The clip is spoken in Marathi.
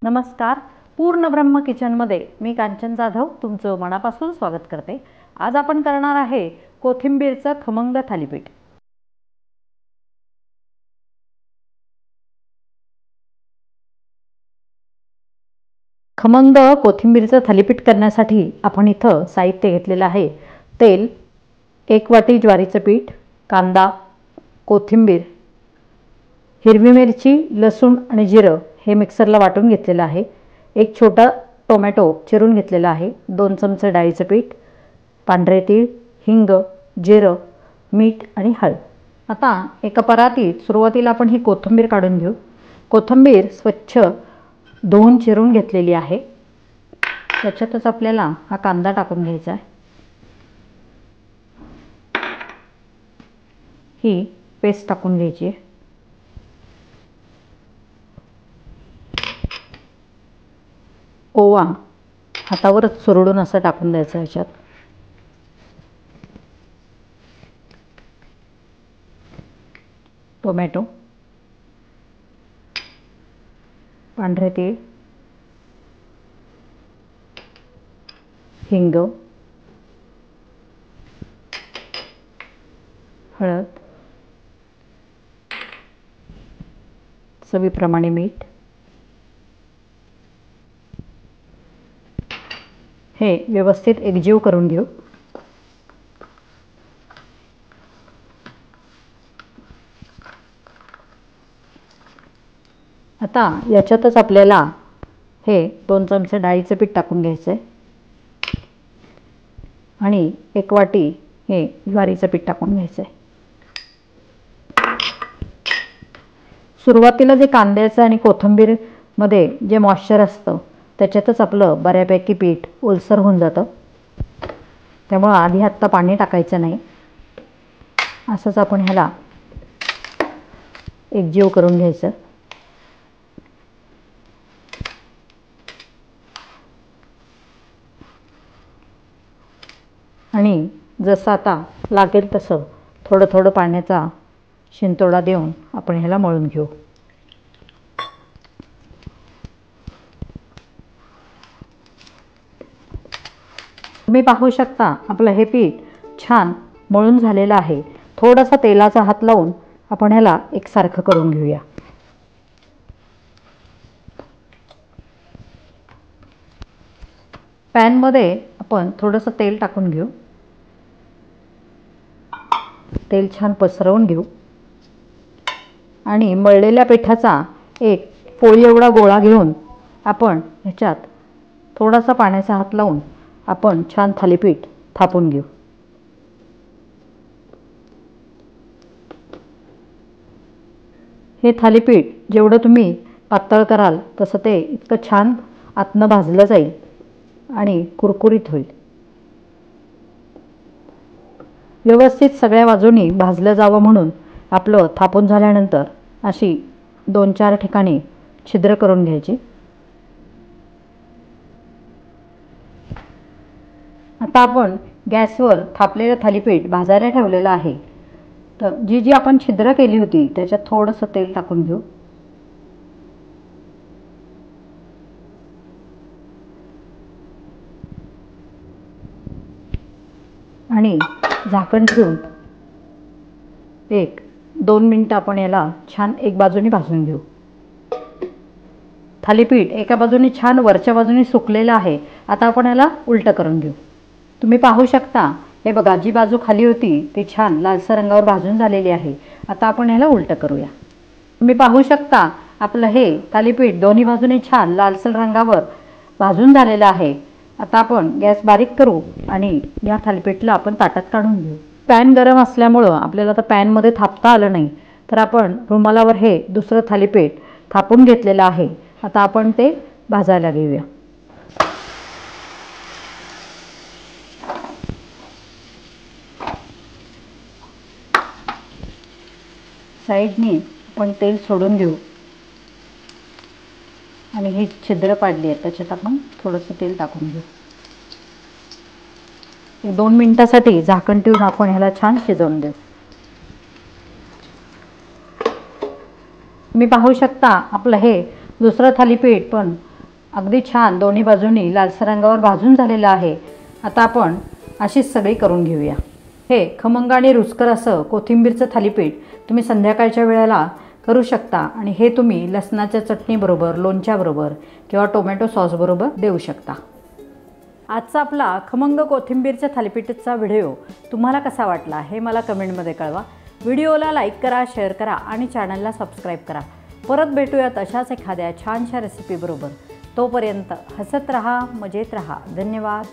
नमस्कार. पूर्ण ब्रह्म किचनमध्ये मी कांचन जाधव तुमचं मनापासून स्वागत करते. आज आपण करणार आहे कोथिंबीरचं खमंग थालीपीठ. खमंग कोथिंबीरचं थालीपीठ करण्यासाठी आपण इथं साहित्य घेतलेलं आहे. तेल, 1 वाटी ज्वारीचं पीठ, कांदा, कोथिंबीर, हिरवी मिरची, लसूण आणि जिरं हे मिक्सरला वाटून घेतलेलं आहे. एक छोटा टोमॅटो चिरून घेतलेला आहे. 2 चमचे डाळीचं पीठ, पांढरे तीळ, हिंग, जिरं, मीठ आणि हळद. आता एका परातीत सुरुवातीला आपण ही कोथिंबीर काढून घेऊ. कोथिंबीर स्वच्छ धुवून चिरून घेतलेली आहे. त्याच्यातच आपल्याला हा कांदा टाकून घ्यायचा आहे. ही पेस्ट टाकून घ्यायची आहे. ओवा हातावरच चुरडून असं टाकून द्यायचं ह्याच्यात. टोमॅटो, पांढरे तीळ, हिंग, हळद, चवीप्रमाणे मीठ हे व्यवस्थित एकजीव करून घेऊ. आता याच्यातच आपल्याला हे 2 चमचे डाळीचं पीठ टाकून घ्यायचं आहे आणि 1 वाटी हे ज्वारीचं पीठ टाकून घ्यायचं आहे. सुरुवातीला जे कांद्याचं आणि कोथिंबीरमध्ये जे मॉइश्चर असतं त्याच्यातच आपलं बऱ्यापैकी पीठ ओलसर होऊन जातं. त्यामुळं आधी आत्ता पाणी टाकायचं नाही. असंच आपण ह्याला एकजीव करून घ्यायचं. आणि जसं आता लागेल तसं थोडं थोडं पाण्याचा शिंतोडा देऊन आपण ह्याला मळून घेऊ. तुम्ही पाहू शकता आपलं हे पीठ छान मळून झालेलं आहे. थोडासा तेलाचा हात लावून आपण ह्याला एकसारखं करून घेऊया. पॅनमध्ये आपण थोडंसं तेल टाकून घेऊ. तेल छान पसरवून घेऊ आणि मळलेल्या पिठाचा एक पोळी एवढा गोळा घेऊन आपण ह्याच्यात थोडासा पाण्याचा हात लावून आपण छान थालीपीठ थापून घेऊ. हे थालीपीठ जेवढं तुम्ही पातळ कराल तसं ते इतकं छान आतनं भाजलं जाईल आणि कुरकुरीत होईल. व्यवस्थित सगळ्या बाजूनी भाजलं जावं म्हणून आपलं थापून झाल्यानंतर अशी 2-4 ठिकाणी छिद्र करून घ्यायची. आता आपण गॅसवर थापलेलं थालीपीठ भाजायला ठेवलेलं आहे. तर जी जी आपण छिद्र केली होती त्याच्यात थोडंसं तेल टाकून घेऊ. आणि झाकण ठेवून 1-2 मिनिटं आपण याला छान एक बाजूने भाजून घेऊ. थालीपीठ एका बाजूने छान वरच्या बाजूने सुकलेलं आहे. आता आपण याला उलटं करून घेऊ. तुम्ही पाहू शकता हे बघा, जी बाजू खाली होती ती छान लालसर रंगावर भाजून झालेली आहे. आता आपण ह्याला उलटं करूया. तुम्ही पाहू शकता आपलं हे थालीपीठ दोन्ही बाजूने छान लालसर रंगावर भाजून झालेलं आहे. आता आपण गॅस बारीक करू आणि या थालीपीठला आपण ताटात काढून घेऊ. पॅन गरम असल्यामुळं आपल्याला आता पॅनमध्ये थापता आलं नाही, तर आपण रुमालावर हे दुसरं थालीपीठ थापून घेतलेलं आहे. आता आपण ते भाजायला घेऊया. साईडनी आपण तेल सोडून घेऊ आणि ही छिद्र पाडली आहे त्याच्यात आपण थोडंसं तेल टाकून घेऊ. 1-2 मिनिटासाठी झाकण ठेवून आपण ह्याला छान शिजवून देऊ. तुम्ही पाहू शकता आपलं हे दुसरं थालीपीठ पण अगदी छान दोन्ही बाजूनी लालसर रंगावर भाजून झालेलं आहे। आता आपण अशीच सगळी करून घेऊया। हे खमंग आणि रुचकर असं कोथिंबीरचं थालीपीठ तुम्ही संध्याकाळच्या वेळेला करू शकता आणि हे तुम्ही लसणाच्या चटणीबरोबर, लोणच्याबरोबर किंवा टोमॅटो सॉसबरोबर देऊ शकता। आजचा आपला खमंग कोथिंबीरच्या थालीपीठचा व्हिडिओ तुम्हाला कसा वाटला हे मला कमेंटमध्ये कळवा। व्हिडिओला लाईक करा, शेअर करा आणि चॅनलला सबस्क्राईब करा। परत भेटूयात अशाच एखाद्या छानशा रेसिपीबरोबर। तोपर्यंत हसत रहा, मजेत रहा। धन्यवाद।